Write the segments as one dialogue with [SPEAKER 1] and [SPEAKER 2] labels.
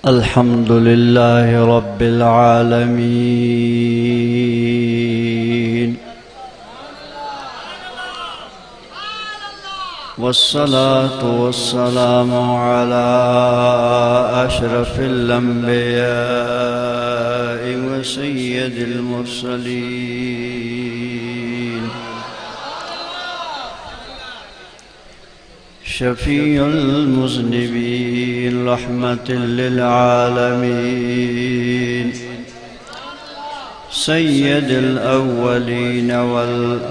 [SPEAKER 1] الحمد لله رب العالمين، والصلاة والسلام على أشرف الأنبياء وسيد المرسلين، شفيع المذنبين رحمة للعالمين، سيد الأولين والآخرين،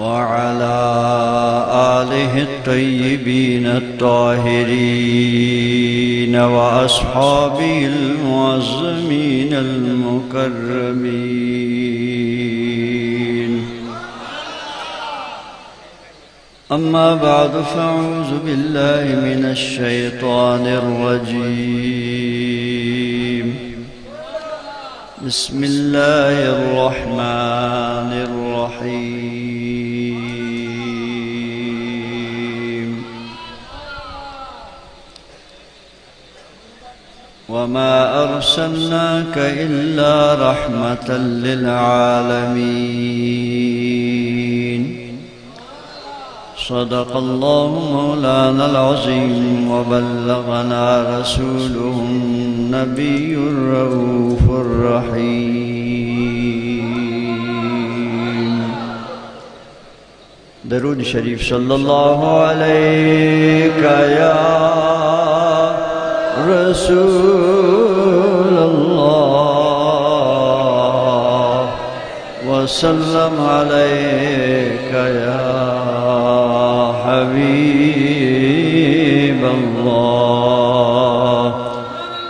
[SPEAKER 1] وعلى آله الطيبين الطاهرين وأصحابه المعظمين المكرمين. أما بعد، فأعوذ بالله من الشيطان الرجيم. بسم الله الرحمن الرحيم. وما أرسلناك إلا رحمة للعالمين. صدق الله مولانا العظيم، وبلغنا رسوله النبي الرؤوف الرحيم. درود شریف صلی اللہ علیک یا رسول اللہ، وسلم علیک یا حبیب اللہ.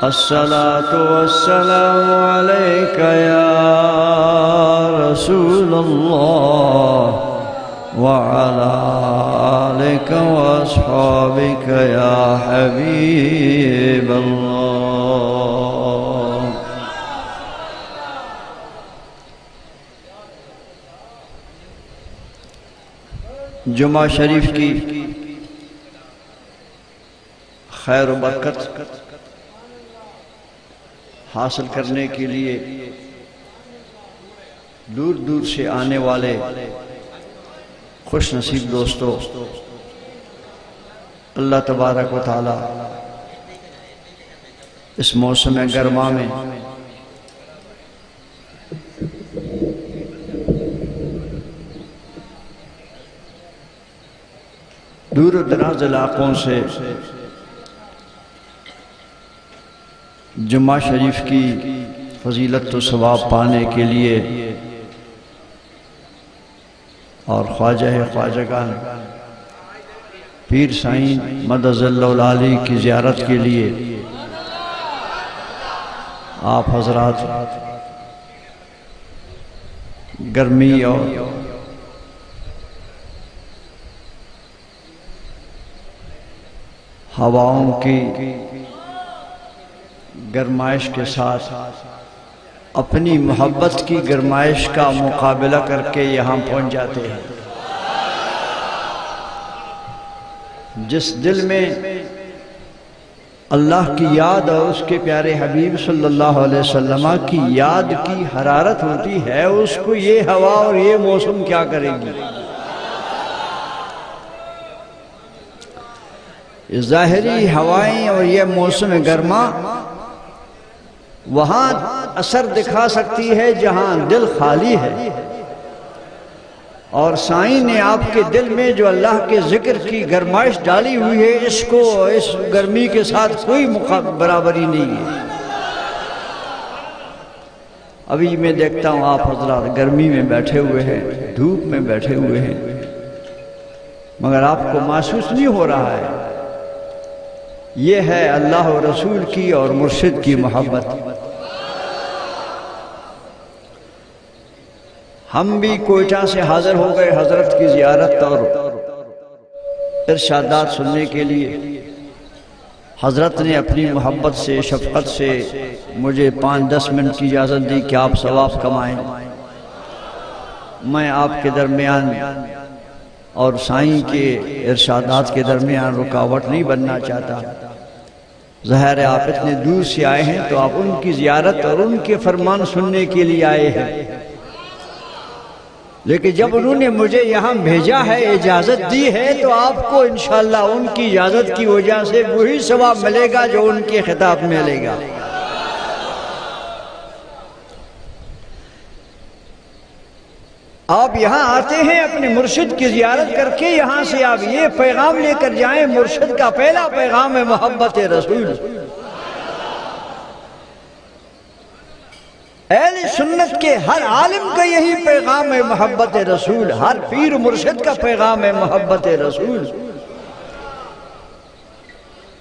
[SPEAKER 1] الصلاة والسلام علیک یا رسول اللہ، وعلى آلك وأصحابك يا حبيب الله. جمعہ شریف کی خیر و برکت حاصل کرنے کے لیے دور دور سے آنے والے خوش نصیب دوستو، اللہ تبارک و تعالی اس موسم گرما میں دور و دراز علاقوں سے جمعہ شریف کی فضیلت و ثواب پانے کے لیے اور خواجہ خواجگان پیر سائیں مدد اللہ العالی کی زیارت کے لیے آپ حضرات گرمی اور ہواؤں کی گرمائش کے ساتھ اپنی محبت کی گرمائش کا مقابلہ کر کے یہاں پہنچ جاتے ہیں. جس دل میں اللہ کی یاد اور اس کے پیارے حبیب صلی اللہ علیہ وسلم کی یاد کی حرارت ہوتی ہے، اس کو یہ ہوا اور یہ موسم کیا کرے گی. ظاہری ہوائیں اور یہ موسم گرما وہاں اثر دکھا سکتی ہے جہاں دل خالی ہے، اور سائیں نے آپ کے دل میں جو اللہ کے ذکر کی گرمائش ڈالی ہوئی ہے، اس کو اس گرمی کے ساتھ کوئی برابری نہیں ہے. ابھی میں دیکھتا ہوں آپ حضرات گرمی میں بیٹھے ہوئے ہیں، دھوپ میں بیٹھے ہوئے ہیں، مگر آپ کو محسوس نہیں ہو رہا ہے. یہ ہے اللہ و رسول کی اور مرشد کی محبت. ہم بھی کوئٹہ سے حاضر ہو گئے حضرت کی زیارت اور ارشادات سننے کے لیے. حضرت نے اپنی محبت سے شفقت سے مجھے 5-10 منٹ کی اجازت دی کہ آپ ثواب کمائیں. میں آپ کے درمیان اور سائیں کے ارشادات کے درمیان رکاوٹ نہیں بننا چاہتا۔ ظاہر ہے آپ اتنے دور سے آئے ہیں تو آپ ان کی زیارت اور ان کے فرمان سننے کے لیے آئے ہیں، لیکن جب انہوں نے مجھے یہاں بھیجا ہے، اجازت دی ہے، تو آپ کو انشاءاللہ ان کی اجازت کی وجہ سے وہی ثواب ملے گا جو ان کے خطاب میں ملے گا۔ آپ یہاں آتے ہیں اپنے مرشد کی زیارت کر کے، یہاں سے آپ یہ پیغام لے کر جائیں، مرشد کا پہلا پیغام ہے محبت رسول۔ اہل سنت کے ہر عالم کا یہی پیغام ہے محبت رسول، ہر پیر مرشد کا پیغام ہے محبت رسول۔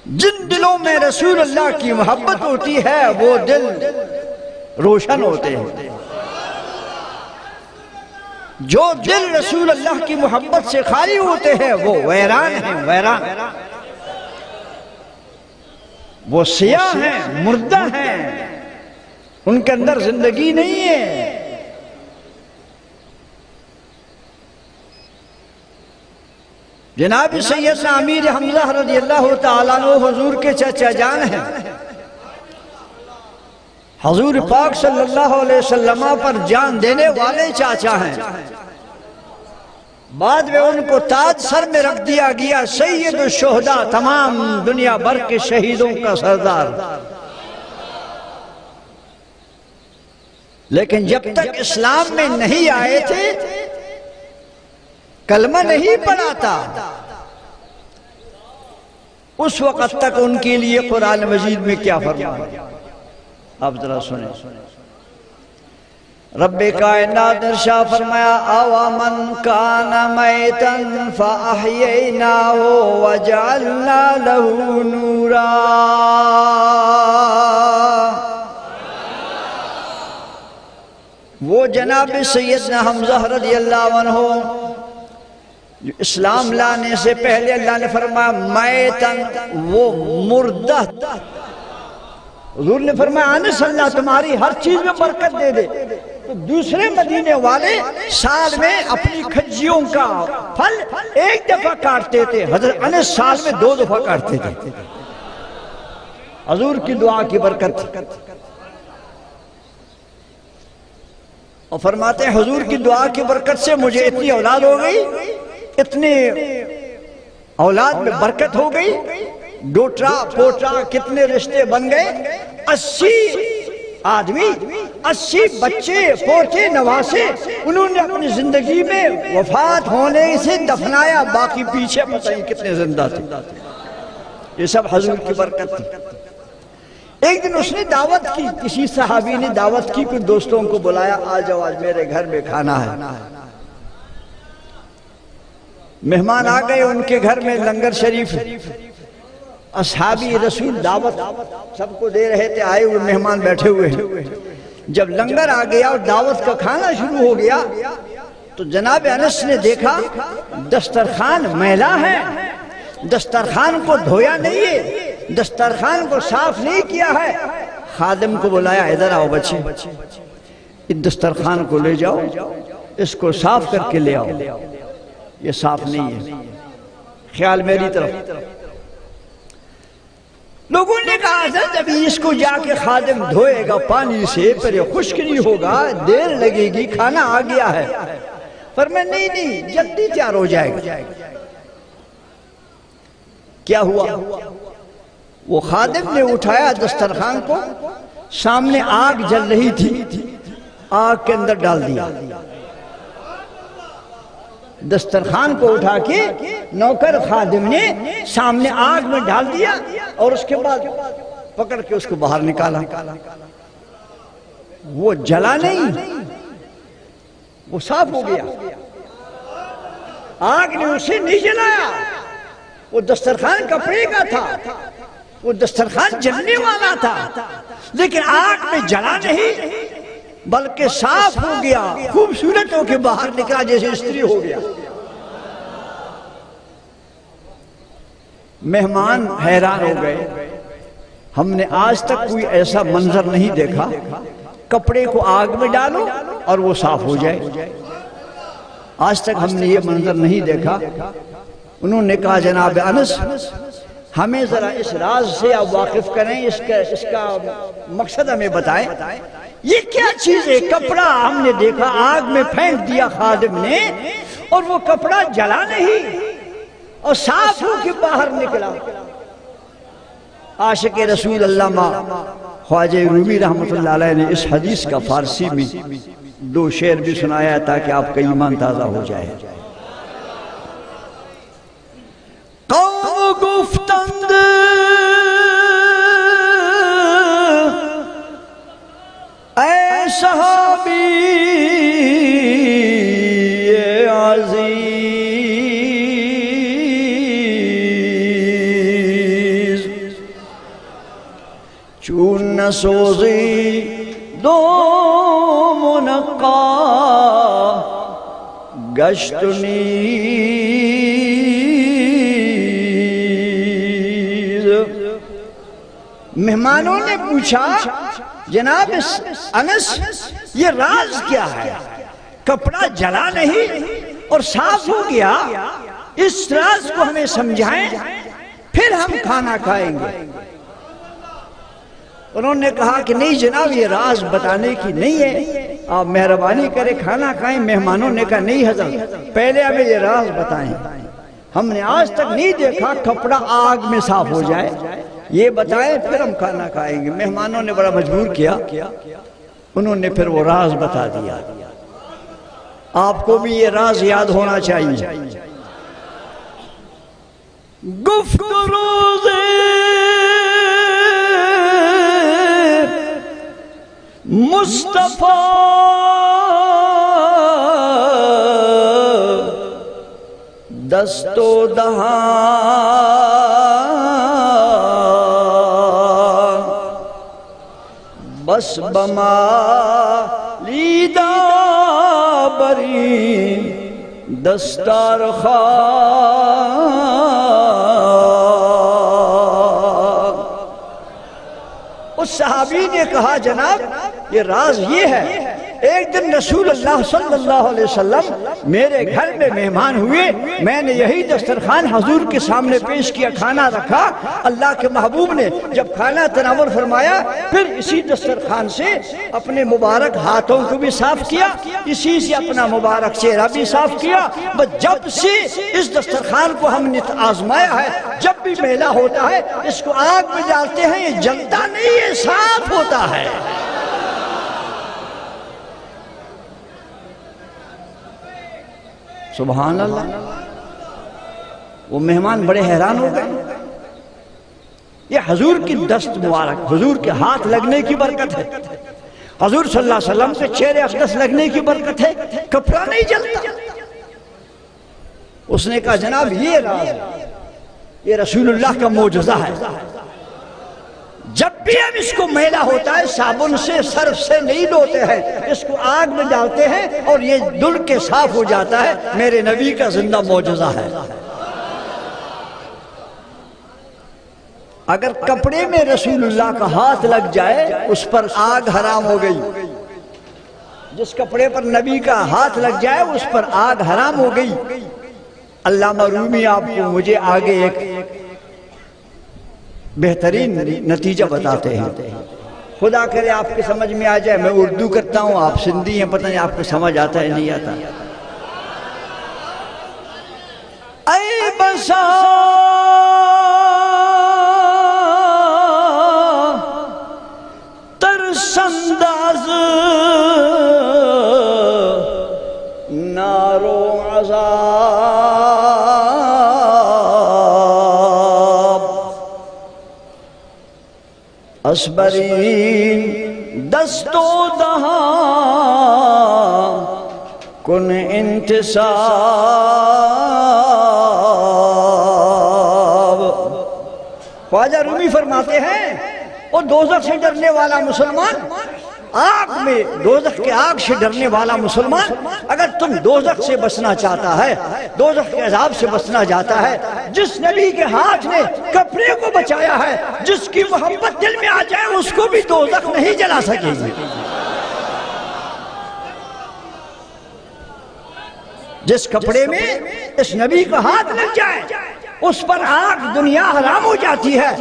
[SPEAKER 1] جن دلوں میں رسول اللہ کی محبت ہوتی ہے وہ دل روشن ہوتے ہیں، جو دل رسول اللہ کی محبت سے خالی ہوتے ہیں وہ ویران ہیں، ویران، وہ سیاہ ہیں، مردہ ہیں، ان کے اندر زندگی نہیں ہے۔ جناب سیدنا امیر حمزہ رضی اللہ تعالیٰ عنہ حضور کے چچا جان ہیں، حضور پاک صلی اللہ علیہ وسلم پر جان دینے والے چاچا ہیں۔ بعد میں ان کو تاج سر میں رکھ دیا گیا، سید الشہداء، تمام دنیا بھر کے شہیدوں کا سردار۔ لیکن جب تک اسلام میں نہیں آئے تھے، کلمہ نہیں پڑھا تھا، اس وقت تک ان کے لیے قرآن مجید میں کیا فرمایا آپ ذرا سنیں۔ رب کائنات نے ارشاد فرمایا اوامن کان میتا فاحییناہ وجعلنا لہ نورا، وہ جناب سیدنا حمزہ رضی اللہ عنہ جو اسلام لانے سے پہلے اللہ نے فرمایا میتن، وہ مردہ، حضور نے فرمایا انس اللہ تمہاری ہر چیز میں برکت دے دے، تو دوسرے مدینے والے سال میں اپنی کھجیوں کا پھل ایک دفعہ کاٹتے تھے، حضرت انس سال میں 2 دفعہ کاٹتے تھے، حضور کی دعا کی برکت۔ اور فرماتے ہیں حضور کی دعا کی برکت سے مجھے اتنی اولاد ہو گئی، اتنے اولاد میں برکت ہو گئی، ڈوٹرا پوٹرا کتنے رشتے بن گئے، 80 آدمی، 80 بچے پوتے نواسے انہوں نے اپنی زندگی میں وفات ہونے سے دفنایا، باقی پیچھے پتہ نہیں کتنے زندہ تھے۔ یہ سب حضور کی برکت تھی۔ ایک دن اس نے دعوت کی، کسی صحابی نے دعوت کی، پھر دوستوں کو بلایا آ جاؤ آج میرے گھر میں کھانا ہے۔ مہمان آ گئے ان کے گھر میں، لنگر شریف، اصحابی رسول دعوت سب کو دے رہے تھے، آئے ہوئے مہمان بیٹھے ہوئے ہیں۔ جب لنگر آ گیا اور دعوت کا کھانا شروع ہو گیا تو جناب انس نے دیکھا دسترخوان میلا ہے، دسترخوان کو دھویا نہیں ہے، دسترخوان کو صاف نہیں کیا ہے۔ خادم کو بلایا ادھر آؤ بچے، اس دسترخوان کو لے جاؤ، اس کو صاف کر کے لے آؤ، یہ صاف نہیں ہے، خیال میری طرف۔ لوگوں نے کہا حضرت ابھی اس کو جا کے خادم دھوئے گا پانی سے، پر یہ خشک نہیں ہوگا، دیر لگے گی، کھانا آ گیا ہے۔ فرمایا نہیں جلدی تیار ہو جائے گا۔ کیا ہوا؟ وہ خادم نے اٹھایا دسترخوان کو، سامنے آگ جل رہی تھی، آگ کے اندر ڈال دیا، دسترخوان کو اٹھا کے نوکر خادم نے سامنے آگ میں ڈال دیا، اور اس کے بعد پکڑ کے اس کو باہر نکالا۔ وہ جلا نہیں، وہ صاف ہو گیا، آگ نے اسے نہیں جلایا۔ وہ دسترخوان کپڑے کا تھا، وہ دسترخوان جلنے والا تھا، لیکن آگ میں جلا نہیں بلکہ صاف ہو گیا، خوبصورت ہو کے باہر نکلا جیسے استری ہو گیا۔ مہمان حیران ہو گئے، ہم نے آج تک کوئی ایسا منظر نہیں دیکھا، کپڑے کو آگ میں ڈالو اور وہ صاف ہو جائے۔ آج تک ہم نے یہ منظر نہیں دیکھا۔ انہوں نے کہا جناب انس ہمیں ذرا اس راز سے آپ واقف کریں، اس کا مقصد ہمیں بتائیں، یہ کیا چیز ہے؟ کپڑا ہم نے دیکھا آگ میں پھینک دیا خادم نے اور وہ کپڑا جلا نہیں اور صاف ہو کے باہر نکلا۔ عاشق رسول علامہ خواجہ رومی رحمۃ اللہ علیہ نے اس حدیث کا فارسی میں 2 شعر بھی سنایا تاکہ آپ کا ایمان تازہ ہو جائے۔ قوم گفتند اے صحابی عزیز چون نسوزی دو منقا گشت نیز۔ مہمانوں نے پوچھا جناب انس یہ راز کیا ہے؟ کپڑا جلا نہیں اور صاف ہو گیا، اس راز کو ہمیں سمجھائیں پھر ہم کھانا کھائیں گے۔ انہوں نے کہا کہ نہیں جناب یہ راز بتانے کی نہیں ہے، آپ مہربانی کریں کھانا کھائیں۔ مہمانوں نے کہا نہیں حضرت پہلے ہمیں یہ راز بتائیں، ہم نے آج تک نہیں دیکھا کپڑا آگ میں صاف ہو جائے، یہ بتائیں پھر ہم کھانا کھائیں گے۔ مہمانوں نے بڑا مجبور کیا، انہوں نے پھر وہ راز بتا دیا۔ آپ کو بھی یہ راز یاد ہونا چاہیے۔ گفت روز مصطفیٰ دست و دہاں بس بما لیدہ بری دستار خواہ۔ اس صحابی نے کہا جناب یہ راز یہ ہے، ایک دن رسول اللہ صلی اللہ علیہ وسلم میرے گھر میں مہمان ہوئے، میں نے یہی دسترخوان حضور کے سامنے پیش کیا، کھانا رکھا، اللہ کے محبوب نے جب کھانا تناول فرمایا پھر اسی دسترخوان سے اپنے مبارک ہاتھوں کو بھی صاف کیا، اسی سے اپنا مبارک چہرہ بھی صاف کیا۔ بس جب سے اس دسترخوان کو ہم نے آزمایا ہے، جب بھی میلہ ہوتا ہے اس کو آگ میں ڈالتے ہیں، یہ جلتا نہیں، یہ صاف ہوتا ہے۔ سبحان اللہ۔ وہ مہمان بڑے حیران ہو گئے، یہ حضور کی دست مبارک، حضور کے ہاتھ لگنے کی برکت ہے، حضور صلی اللہ علیہ وسلم کے چہرے اقدس لگنے کی برکت ہے، کپڑا نہیں جلتا۔ اس نے کہا جناب یہ راز ہے، یہ رسول اللہ کا معجزہ ہے، جب بھی ہم اس کو میلہ ہوتا ہے صابن سے صرف سے نہیں دھوتے ہیں، اس کو آگ میں ڈالتے ہیں اور یہ دھل کے صاف ہو جاتا ہے، میرے نبی کا زندہ معجزہ ہے۔ اگر کپڑے میں رسول اللہ کا ہاتھ لگ جائے اس پر آگ حرام ہو گئی، جس کپڑے پر نبی کا ہاتھ لگ جائے اس پر آگ حرام ہو گئی۔ علامہ رومی آپ کو مجھے آگے ایک بہترین نتیجہ بتاتے ہیں، خدا کرے آپ کے سمجھ میں آ جائے۔ میں اردو کرتا ہوں، آپ سندھی ہیں، پتہ نہیں آپ کو سمجھ آتا ہے نہیں آتا۔ اے بسا ترسنداز نارو عذاب اسبرین دست و دہاں کن انتصاب۔ خواجہ رومی فرماتے ہیں وہ دوزخ سے ڈرنے والا مسلمان، آگ میں دوزخ کے آگ سے ڈرنے والا مسلمان، اگر تم دوزخ سے بچنا چاہتا ہے، دوزخ کے عذاب سے بچنا چاہتا ہے، جس نبی کے ہاتھ نے کپڑے کو بچایا ہے، جس کی محبت دل میں آ جائے اس کو بھی دوزخ نہیں جلا سکے گی۔ جس کپڑے میں اس نبی کا ہاتھ لگ جائے اس پر آگ دنیا حرام ہو جاتی ہے،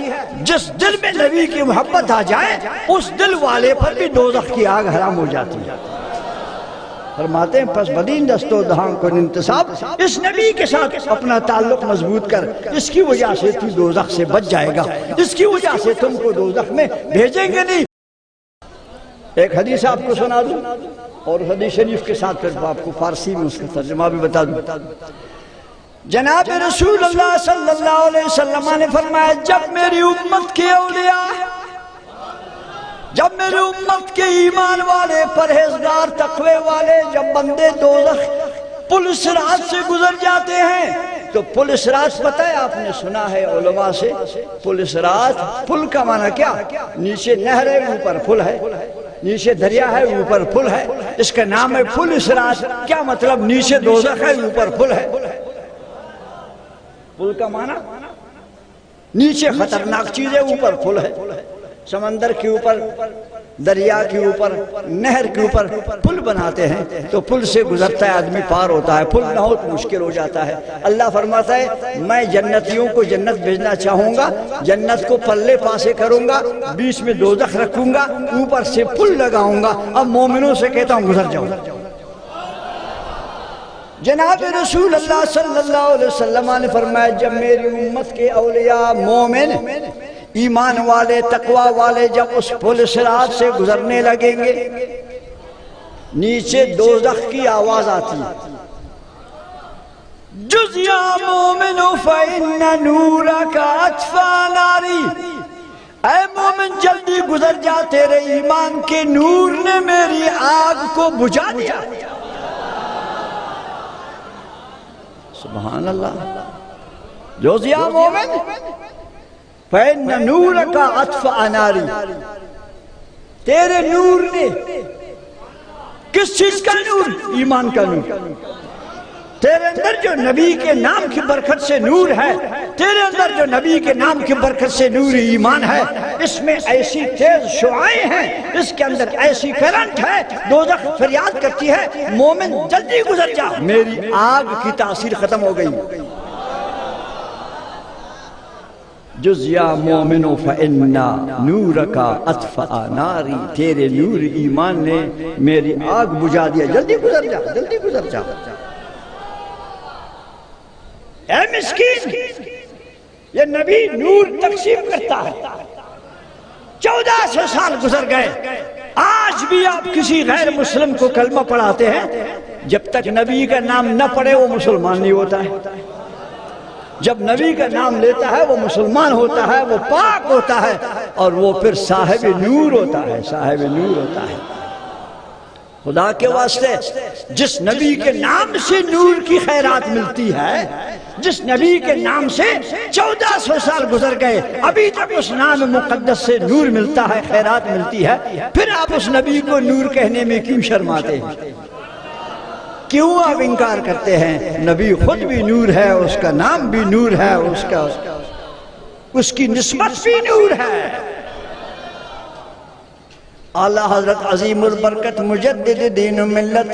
[SPEAKER 1] جس دل میں نبی کی محبت آ جائے اس دل والے پر بھی دوزخ کی آگ حرام ہو جاتی ہے۔ فرماتے ہیں پس بدین دست و دہاں کو انتصاب، اس نبی کے ساتھ اپنا تعلق مضبوط کر، اس کی وجہ سے تو دوزخ سے بچ جائے گا، اس کی وجہ سے تم کو دوزخ میں بھیجیں گے نہیں۔ ایک حدیث آپ کو سنا دوں اور حدیث شریف کے ساتھ پھر آپ کو فارسی میں اس کا ترجمہ بھی بتا دوں۔ جناب رسول اللہ صلی اللہ علیہ وسلم نے فرمایا جب میری امت کے اولیاء، جب میری امت کے ایمان والے، پرہیزگار، تقوی والے، جب بندے دوزخ پل صراط سے گزر جاتے ہیں تو پل صراط پتہ ہے آپ نے سنا ہے علماء سے، پل صراط، پل کا معنی کیا؟ نیچے نہر ہے اوپر پل ہے، نیچے دریا ہے اوپر پل ہے، اس کا نام ہے پل صراط۔ کیا مطلب؟ نیچے دوزخ ہے اوپر پل ہے۔ پل کا معنی نیچے خطرناک چیزیں، اوپر پل ہے۔ سمندر کے اوپر، دریا کے اوپر، نہر کے اوپر پل بناتے ہیں تو پل سے گزرتا ہے آدمی، پار ہوتا ہے۔ پل نہ ہو تو مشکل ہو جاتا ہے۔ اللہ فرماتا ہے میں جنتیوں کو جنت بھیجنا چاہوں گا، جنت کو پلے پاسے کروں گا، بیچ میں دوزخ رکھوں گا، اوپر سے پل لگاؤں گا۔ اب مومنوں سے کہتا ہوں گزر جاؤ۔ جناب رسول اللہ صلی اللہ علیہ وسلم نے فرمایا جب میری امت کے اولیاء، مومن، ایمان والے، تقوی والے جب اس پل صراط سے گزرنے لگیں گے، نیچے دوزخ کی آواز آتی ہے، جز یا مومن فإن نورک اطفأ ناری، اے مومن جلدی گزر جا، تیرے ایمان کے نور نے میری آگ کو بجھا دیا۔ سبحان اللہ۔ جز یا مومن فإن نورک اطفأ ناری، تیرے نور نے، کس چیز کا نور؟ ایمان کا نور۔ تیرے اندر جو نبی کے نام کی برکت سے نور ہے، تیرے اندر جو نبی کے نام کی برکت سے نور ایمان ہے، اس میں ایسی تیز شعائیں ہیں، اس کے اندر ایسی کرنٹ ہے، دوزخ فریاد کرتی ہے مومن جلدی گزر جا، میری آگ کی تاثیر ختم ہو گئی۔ جز یا مومن فإن نورک اطفأ ناری، تیرے نور ایمان نے میری آگ بجھا دیا، جلدی گزر جا، جلدی گزر جا۔ اے مسکین، یہ نبی نور تقسیم کرتا ہے۔ 1400 سال گزر گئے، آج بھی آپ کسی غیر مسلم کو کلمہ پڑھاتے ہیں، جب تک نبی کا نام نہ پڑھے وہ مسلمان نہیں ہوتا ہے۔ جب نبی کا نام لیتا ہے وہ مسلمان ہوتا ہے، وہ پاک ہوتا ہے، اور وہ پھر صاحب نور ہوتا ہے، صاحب نور ہوتا ہے۔ خدا کے واسطے جس نبی کے نام سے نور کی خیرات ملتی ہے، جس نبی کے نام سے 1400 سال گزر گئے، ابھی تک اس نام مقدس سے نور ملتا ہے، خیرات ملتی ہے، پھر آپ اس نبی کو نور کہنے میں کیوں شرماتے ہیں؟ کیوں آپ انکار کرتے ہیں؟ نبی خود بھی نور ہے، اس کا نام بھی نور ہے، اس کی نسبت بھی نور ہے۔ اعلیٰ حضرت عظیم البرکت مجدد دین و ملت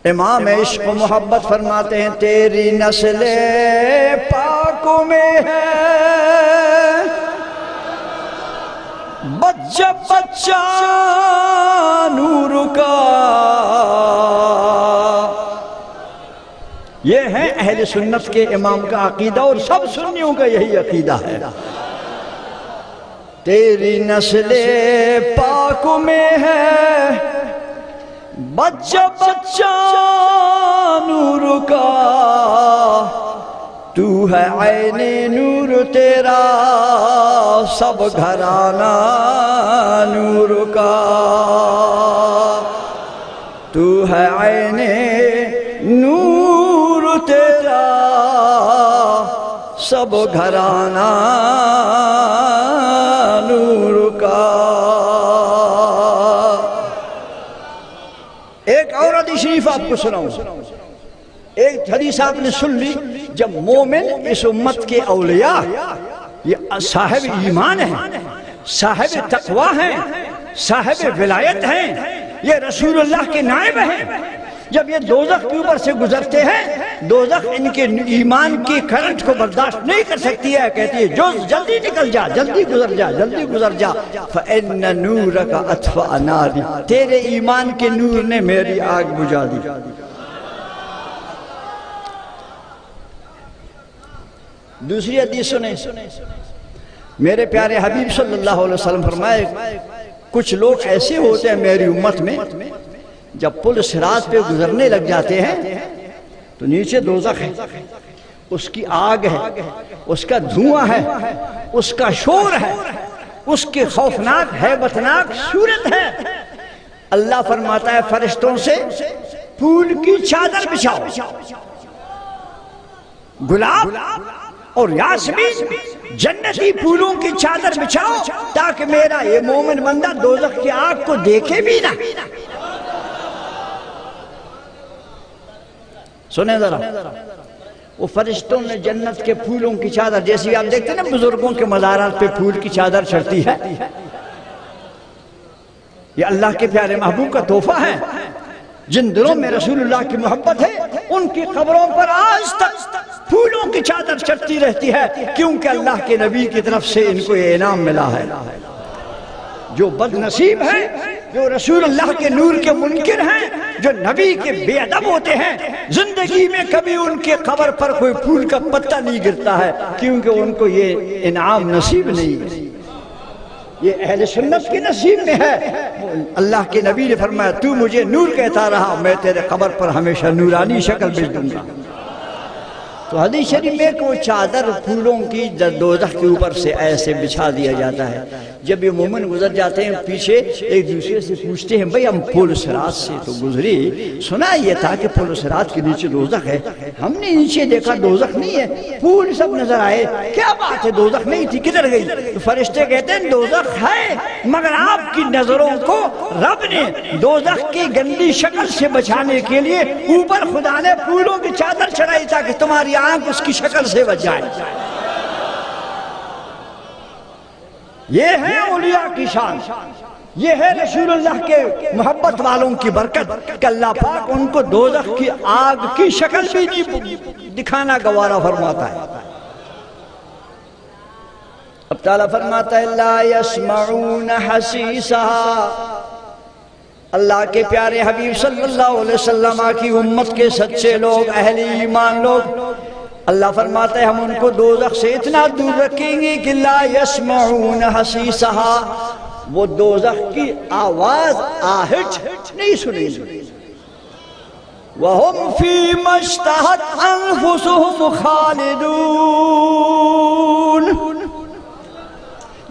[SPEAKER 1] امام عشق و محبت فرماتے ہیں تیری نسل پاکوں میں ہے بچہ بچہ نور کا۔ یہ ہے اہل سنت کے امام کا عقیدہ، اور سب سنیوں کا یہی عقیدہ ہے۔ تیری نسل پاک میں ہے بچہ بچہ نور کا، تو ہے عین نور تیرا سب گھرانہ نور کا، تو ہے عین نور تیرا سب گھرانہ نور کا۔ ایک اور حدیث شریف آپ کو سناؤں، ایک حدیث آپ نے سن لی، جب مومن اس امت کے اولیاء یہ صاحب ایمان ہیں، صاحب تقوی ہیں، صاحب ولایت ہیں، یہ رسول اللہ کے نائب ہیں، جب یہ دوزخ کے اوپر سے گزرتے ہیں، دوزخ ان کے ایمان کی کرنٹ کو برداشت نہیں کر سکتی ہے، کہتی ہے جلدی نکل جا، جلدی گزر جا، جلدی گزر جا۔ فَإِنَّ نُورَكَ أَطْفَأَ نَارِي، تیرے ایمان کے نور نے میری آگ بجھا دی۔ دوسری حدیث سنیں، میرے پیارے حبیب صلی اللہ علیہ وسلم فرمائے کچھ لوگ ایسے ہوتے ہیں میری امت میں، جب پل صراط پہ گزرنے لگ جاتے ہیں تو نیچے دوزخ ہے، اس کی آگ ہے، اس کا دھواں ہے، اس کا شور ہے، اس کی خوفناک ہیبتناک صورت ہے۔ اللہ فرماتا ہے فرشتوں سے پھول کی چادر بچھاؤ، گلاب اور یاسمین جنتی پھولوں کی چادر بچھاؤ، تاکہ میرا یہ مومن بندہ دوزخ کی آگ کو دیکھے بھی نہ۔ سنیں ذرا، وہ فرشتوں نے جنت کے پھولوں کی چادر، جیسی آپ دیکھتے ہیں نا بزرگوں کے مزارات پہ پھول کی چادر چڑھتی ہے، یہ اللہ کے پیارے محبوب کا تحفہ ہے۔ جن دلوں میں رسول اللہ کی محبت ہے ان کی قبروں پر آج تک پھولوں کی چادر چڑھتی رہتی ہے، کیونکہ اللہ کے نبی کی طرف سے ان کو یہ انعام ملا ہے۔ جو بد نصیب ہیں، جو رسول اللہ کے نور کے منکر ہیں، جو نبی کے بے ادب ہوتے ہیں، زندگی میں کبھی ان کے قبر پر کوئی پھول کا پتہ نہیں گرتا ہے، کیونکہ ان کو یہ انعام نصیب نہیں ہے، یہ اہل سنت کے نصیب میں ہے۔ اللہ کے نبی نے فرمایا تو مجھے نور کہتا رہا، میں تیرے قبر پر ہمیشہ نورانی شکل بھیج دوں گا۔ تو حدیث شریف میں کہ وہ چادر پھولوں کی دوزخ کے اوپر سے ایسے بچھا دیا جاتا ہے۔ جب یہ مومن گزر جاتے ہیں پیچھے ایک دوسرے سے پوچھتے ہیں بھئی ہم پل صراط سے تو گزرے، سنا یہ تھا کہ پل صراط کے نیچے دوزخ ہے، ہم نے نیچے دیکھا دوزخ نہیں ہے، پھول سب نظر آئے، کیا بات ہے دوزخ نہیں تھی کدھر گئی؟ تو فرشتے کہتے ہیں دوزخ ہے، مگر آپ کی نظروں کو رب نے دوزخ کی گندی شکل سے بچانے کے لیے اوپر خدا نے پھولوں کی چادر چڑھائی تاکہ تمہاری آنکھ اس کی شکل سے بچ جائے۔ یہ ہے اولیاء کی شان، یہ ہے رسول اللہ کے محبت والوں کی برکت کہ اللہ پاک ان کو دوزخ کی آگ کی شکل بھی نہیں دکھانا گوارا فرماتا ہے۔ اب تعالیٰ فرماتا ہے لا يسمعون حسیسها، اللہ کے پیارے حبیب صلی اللہ علیہ وسلم کی امت کے سچے لوگ، اہل ایمان لوگ، اللہ فرماتا ہے ہم ان کو دوزخ سے اتنا دور رکھیں گے کہ لا يسمعون حسیسها، وہ دوزخ کی آواز آہٹ نہیں سنیں گے۔ وَهُمْ فِي مَا اشْتَهَتْ أَنفُسُهُمْ خَالِدُونَ،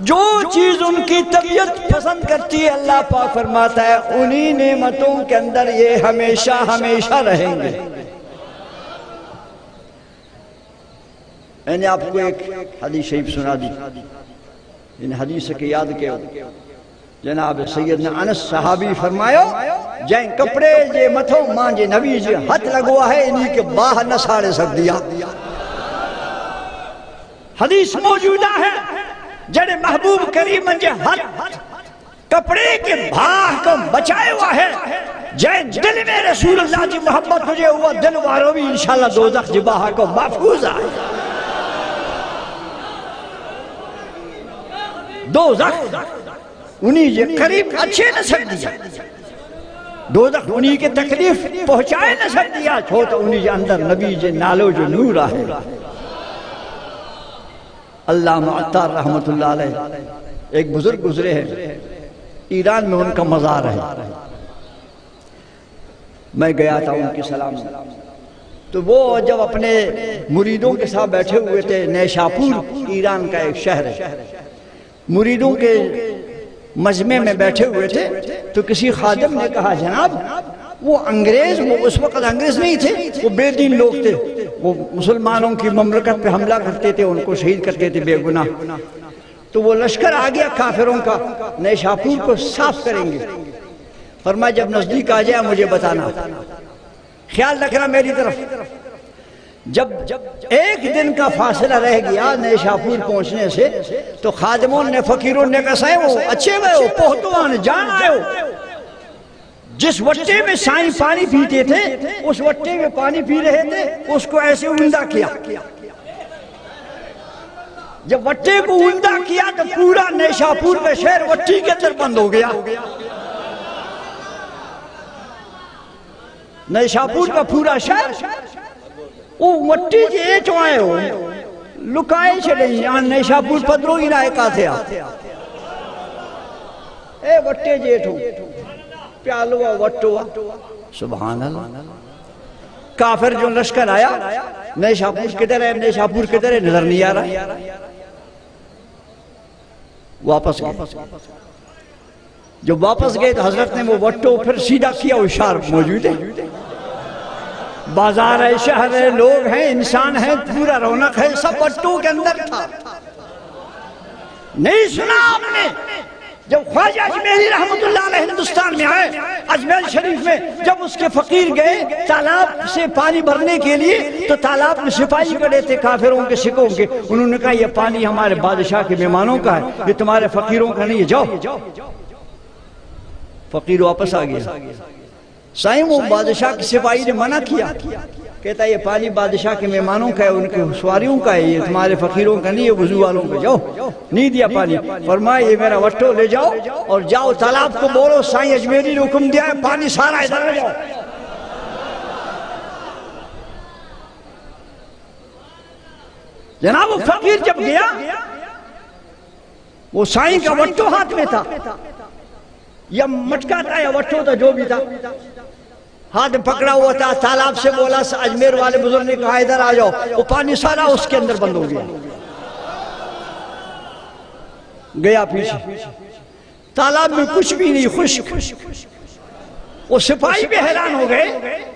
[SPEAKER 1] جو چیز ان کی طبیعت پسند کرتی ہے اللہ پاک فرماتا ہے انہی نعمتوں کے اندر یہ ہمیشہ ہمیشہ رہیں گے۔ میں نے آپ کو ایک حدیث شریف سنا دی، ان حدیث کے یاد کے جناب سیدنا انس صحابی فرمایا جائیں کپڑے جے متھوں ماں جے نبی جے ہاتھ لگوا ہے انہی کے باہ نہ ساڑے سک دیا۔ حدیث موجودہ ہے جڑے محبوب کریم جے ہاتھ کپڑے کے باہ کو بچائے ہوا ہے، جائیں دل میں رسول اللہ جی محبت تجھے ہوا دل وارو بھی انشاءاللہ دوزخ جی باہ کو محفوظ آئے۔ دوزخ انہی جے قریب اچھے نہ سک دیا، دوزخ انہی کے تکلیف پہنچائے نہ سک دیا، چھوٹا انہی جے اندر نبی جے نالو جو نور آئے۔ اللہ معطار رحمت اللہ علیہ ایک بزرگ گزرے ہیں، ایران میں ان کا مزار ہے، میں گیا تھا ان کی سلام سے، تو وہ جب اپنے مریدوں کے ساتھ بیٹھے ہوئے تھے، نیشاپور ایران کا ایک شہر ہے، مریدوں کے مجمع میں بیٹھے ہوئے تھے تو کسی خادم نے کہا جناب وہ انگریز، وہ اس وقت انگریز نہیں تھے، وہ بے دین لوگ تھے، وہ مسلمانوں کی مملکت پہ حملہ کرتے تھے، ان کو شہید کرتے تھے بے گناہ، تو وہ لشکر آ گیا کافروں کا، نیشاپور کو صاف کریں گے، فرمایا جب نزدیک آ جائے مجھے بتانا، خیال رکھنا میری طرف۔ جب ایک دن کا فاصلہ رہ گیا نیشاپور پہنچنے سے تو خادموں نے فقیروں نے کہا سائیں وہ اچھے گئے ہو پہتوان جان آئے ہو، جس وٹے میں سائیں پانی پیتے تھے اس وٹے میں پانی پی رہے تھے، اس کو ایسے اوندا کیا، جب وٹے کو اوندا کیا تو پورا نیشاپور کا شہر وٹی کے اندر بند ہو گیا۔ نیشاپور کا پورا شہر وہ وٹی جے چوائے ہو لکائے چھڑے یہاں نیشاپور پدرو ہی نائے کا تھے اے وٹے جیٹھو پیالوا وٹوا سبحان اللہ۔ کافر جو لشکر آیا نیشاپور کدھر ہے، نیشاپور کدھر ہے، نظر نہیں آ رہا، واپس گئے۔ جب واپس گئے تو حضرت نے وہ وٹو پھر سیدھا کیا، وہ اشار موجود ہے، بازار ہے، شہر ہے، لوگ ہیں، انسان ہیں، پورا رونق ہے، سب وٹو کے اندر تھا۔ نہیں سنا آپ نے جب خواجہ اجمیری رحمت اللہ علیہ ہندوستان میں آئے اجمیر شریف میں، جب اس کے فقیر گئے تالاب سے پانی بھرنے کے لیے تو تالاب میں سپاہی کھڑے تھے کافروں کے سکھوں کے، انہوں نے کہا یہ پانی ہمارے بادشاہ کے مہمانوں کا ہے، یہ تمہارے فقیروں کا نہیں ہے، جاؤ۔ فقیر واپس آ گیا۔ سائیں وہ بادشاہ کے سپاہی نے منع کیا، کہتا ہے یہ پانی بادشاہ کے مہمانوں کا ہے، ان کے سواریوں کا ہے، یہ تمہارے فقیروں کا نہیں ہے، وضو والوں کا، جاؤ۔ نہیں دیا پانی، فرمایا یہ میرا وٹو لے جاؤ اور جاؤ تالاب کو بولو سائیں اجمیری نے حکم دیا ہے پانی سارا ادھر لے جاؤ۔ جناب وہ فقیر جب گیا وہ سائیں کا وٹو ہاتھ میں تھا، یا مٹکا تھا یا وٹو تھا، جو بھی تھا، ہاتھ پکڑا ہوا تھا، تالاب سے بولا، اجمیر والے بزرگ نے کہا ادھر آ جاؤ، وہ پانی سارا اس کے اندر بند ہو گیا، گیا پیچھے، تالاب میں کچھ بھی نہیں، خشک۔ وہ سپاہی بھی حیران ہو گئے،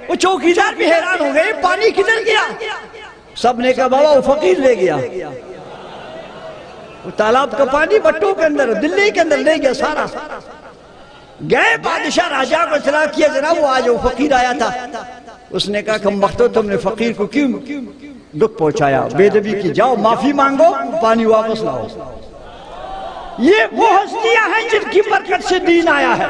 [SPEAKER 1] وہ چوکیدار بھی حیران ہو گئے، پانی کدھر گیا؟ سب نے کہا بابا وہ فقیر لے گیا، وہ تالاب کا پانی بٹوں کے اندر، دلی کے اندر لے گیا سارا۔ گئے بادشاہ راجہ کو اطلاع کیا، جناب وہ آج وہ فقیر آیا تھا، اس نے کہا کہ مختو تم نے فقیر کو کیوں دکھ پہنچایا، بے ادبی کی، جاؤ معافی مانگو، پانی واپس لاؤ۔ یہ وہ ہستیاں ہیں جن کی برکت سے دین آیا ہے،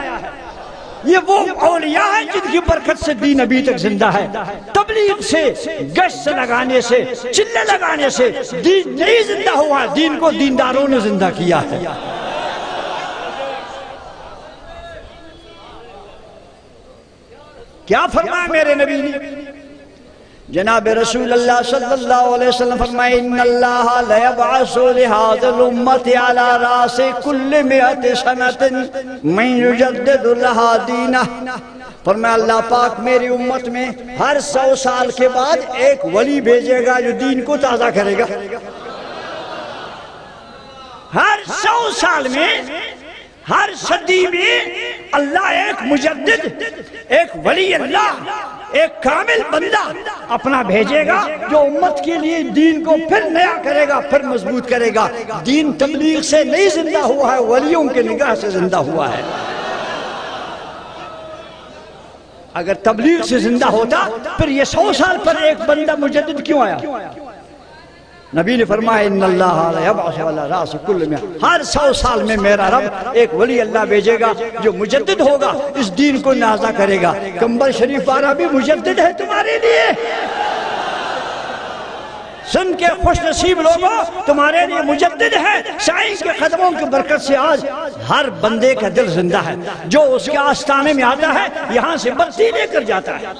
[SPEAKER 1] یہ وہ اولیاء ہیں جن کی برکت سے دین ابھی تک زندہ ہے۔ تبلیغ سے، گشت لگانے سے، چلے لگانے سے دین نہیں زندہ ہوا، دین کو دینداروں نے زندہ کیا ہے۔ کیا فرمایا میرے نبی نے؟ جناب رسول اللہ صلی اللہ علیہ وسلم فرمائے ان اللہ لیبعث لہذا الامت علی راس کل مئت سنت من یجدد لہا دینہ، فرمایا اللہ پاک میری امت میں ہر 100 سال کے بعد ایک ولی بھیجے گا جو دین کو تازہ کرے گا۔ ہر 100 سال میں، ہر صدی میں اللہ ایک مجدد، ایک ولی اللہ، ایک کامل بندہ اپنا بھیجے گا جو امت کے لیے دین کو پھر نیا کرے گا، پھر مضبوط کرے گا۔ دین تبلیغ سے نہیں زندہ ہوا ہے، ولیوں کے نگاہ سے زندہ ہوا ہے۔ اگر تبلیغ سے زندہ ہوتا پھر یہ 100 سال پر ایک بندہ مجدد کیوں آیا؟ نبی نے فرمایا ان اللہ یبعث علی راس کل میں، ہر 100 سال میں میرا رب ایک ولی اللہ بھیجے گا جو مجدد ہوگا، اس دین کو نازا کرے گا۔ کمبل شریف والا بھی مجدد ہے تمہارے لیے، سن کے خوش نصیب لوگوں تمہارے لیے مجدد ہے۔ سائیں کے قدموں کی برکت سے آج ہر بندے کا دل زندہ ہے، جو اس کے آستانے میں آتا ہے یہاں سے بتی لے کر جاتا ہے۔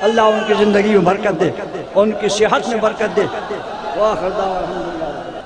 [SPEAKER 1] اللہ ان کی زندگی میں برکت دے، ان کی صحت میں برکت دے۔ وآخر دعوانا الحمدللہ۔